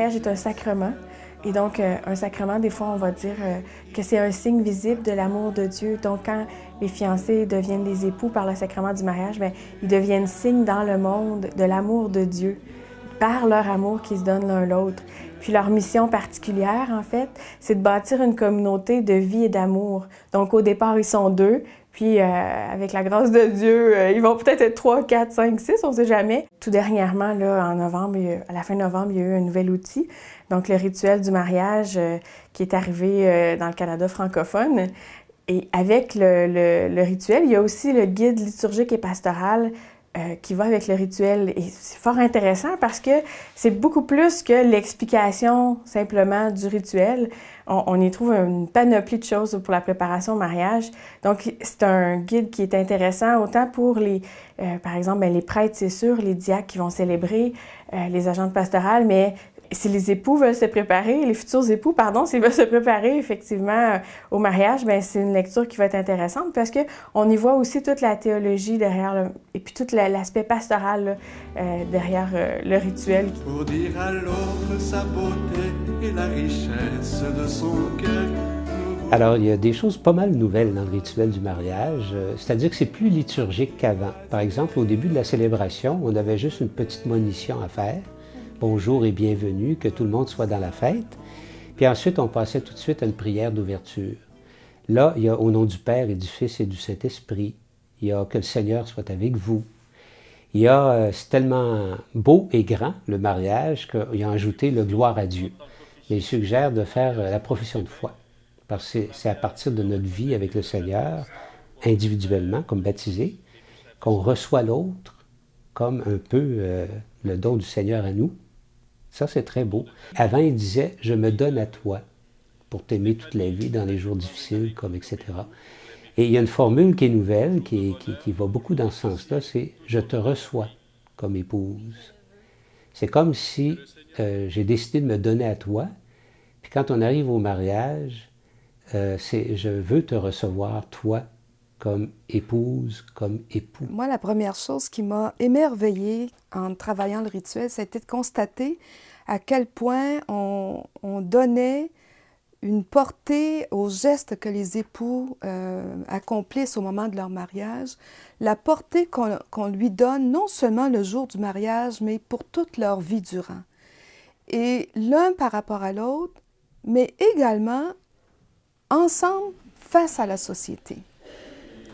mariage est un sacrement. Et donc, un sacrement, des fois, on va dire que c'est un signe visible de l'amour de Dieu. Donc, quand les fiancés deviennent des époux par le sacrement du mariage, bien, ils deviennent signes dans le monde de l'amour de Dieu, par leur amour qu'ils se donnent l'un l'autre. Puis leur mission particulière, en fait, c'est de bâtir une communauté de vie et d'amour. Donc, au départ, ils sont deux. Puis, avec la grâce de Dieu, ils vont peut-être être 3, 4, 5, 6, on ne sait jamais. Tout dernièrement, là, en novembre, à la fin novembre, il y a eu un nouvel outil. Donc, le rituel du mariage qui est arrivé dans le Canada francophone. Et avec le rituel, il y a aussi le guide liturgique et pastoral qui va avec le rituel. Et c'est fort intéressant parce que c'est beaucoup plus que l'explication simplement du rituel. On y trouve une panoplie de choses pour la préparation au mariage. Donc, c'est un guide qui est intéressant autant pour par exemple, les prêtres, c'est sûr, les diacres qui vont célébrer, les agentes pastorales, mais si les époux veulent se préparer, les futurs époux, pardon, s'ils veulent se préparer effectivement au mariage, bien, c'est une lecture qui va être intéressante parce qu'on y voit aussi toute la théologie derrière, et puis tout l'aspect pastoral là, derrière le rituel. Pour dire à l'autre sa beauté et la richesse de son cœur. Alors, il y a des choses pas mal nouvelles dans le rituel du mariage, c'est-à-dire que c'est plus liturgique qu'avant. Par exemple, au début de la célébration, on avait juste une petite monition à faire. Bonjour et bienvenue, que tout le monde soit dans la fête. Puis ensuite, on passait tout de suite à une prière d'ouverture. Là, il y a au nom du Père et du Fils et du Saint-Esprit. Il y a que le Seigneur soit avec vous. Il y a, c'est tellement beau et grand, le mariage, qu'il a ajouté le gloire à Dieu. Mais il suggère de faire la profession de foi. Parce que c'est à partir de notre vie avec le Seigneur, individuellement, comme baptisé, qu'on reçoit l'autre comme un peu le don du Seigneur à nous. Ça, c'est très beau. Avant, il disait « Je me donne à toi pour t'aimer toute la vie dans les jours difficiles, comme etc. » Et il y a une formule qui est nouvelle, qui va beaucoup dans ce sens-là, c'est « Je te reçois comme épouse ». C'est comme si j'ai décidé de me donner à toi, puis quand on arrive au mariage, c'est « Je veux te recevoir, toi, comme épouse, comme époux ». Moi, la première chose qui m'a émerveillée en travaillant le rituel, c'était de constater à quel point on donnait une portée aux gestes que les époux accomplissent au moment de leur mariage, la portée qu'on lui donne non seulement le jour du mariage, mais pour toute leur vie durant. Et l'un par rapport à l'autre, mais également ensemble face à la société.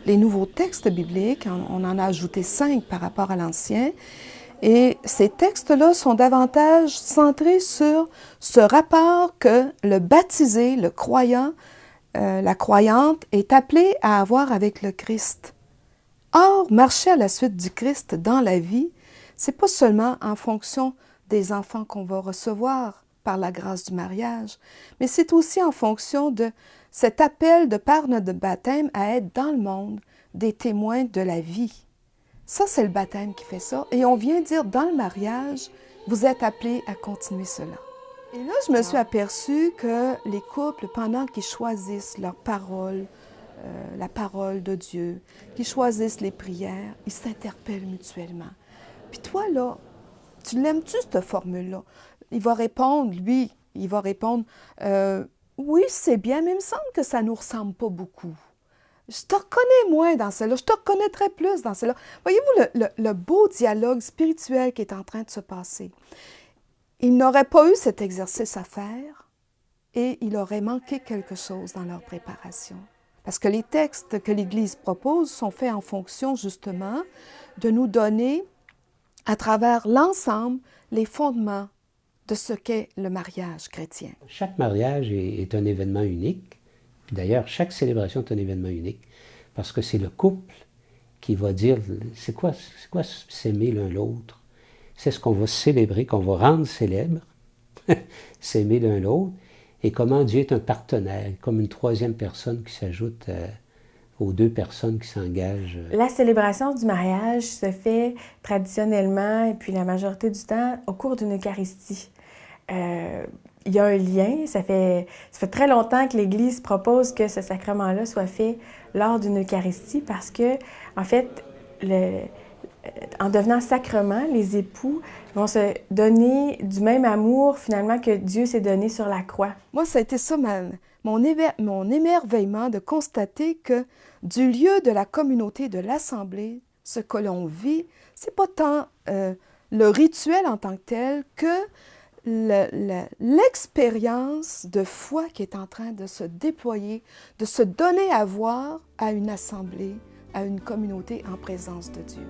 Les nouveaux textes bibliques, on en a ajouté 5 par rapport à l'Ancien, et ces textes-là sont davantage centrés sur ce rapport que le baptisé, le croyant, la croyante est appelé à avoir avec le Christ. Or, marcher à la suite du Christ dans la vie, c'est pas seulement en fonction des enfants qu'on va recevoir par la grâce du mariage, mais c'est aussi en fonction de cet appel de par notre baptême à être dans le monde des témoins de la vie. Ça, c'est le baptême qui fait ça. Et on vient dire dans le mariage, vous êtes appelés à continuer cela. Et là, je me suis aperçue que les couples, pendant qu'ils choisissent leur parole, la parole de Dieu, qu'ils choisissent les prières, ils s'interpellent mutuellement. Puis toi, là, tu l'aimes-tu, cette formule-là? Il va répondre, lui, il va répondre oui, c'est bien, mais il me semble que ça ne nous ressemble pas beaucoup. Je te reconnais moins dans celle-là, je te reconnaîtrais plus dans celle-là. Voyez-vous le beau dialogue spirituel qui est en train de se passer. Ils n'auraient pas eu cet exercice à faire et il aurait manqué quelque chose dans leur préparation. Parce que les textes que l'Église propose sont faits en fonction, justement, de nous donner, à travers l'ensemble, les fondements de ce qu'est le mariage chrétien. Chaque mariage est un événement unique. Puis d'ailleurs, chaque célébration est un événement unique. Parce que c'est le couple qui va dire, c'est quoi s'aimer l'un l'autre? C'est ce qu'on va célébrer, qu'on va rendre célèbre, s'aimer l'un l'autre, et comment Dieu est un partenaire, comme une troisième personne qui s'ajoute aux 2 personnes qui s'engagent. La célébration du mariage se fait traditionnellement, et puis la majorité du temps, au cours d'une Eucharistie. Il y a un lien, ça fait très longtemps que l'Église propose que ce sacrement-là soit fait lors d'une Eucharistie parce que, en fait, en devenant sacrement, les époux vont se donner du même amour finalement que Dieu s'est donné sur la croix. Moi, ça a été ça mon émerveillement de constater que du lieu de la communauté, de l'assemblée, ce que l'on vit, c'est pas tant le rituel en tant que tel que l'expérience de foi qui est en train de se déployer, de se donner à voir à une assemblée, à une communauté en présence de Dieu.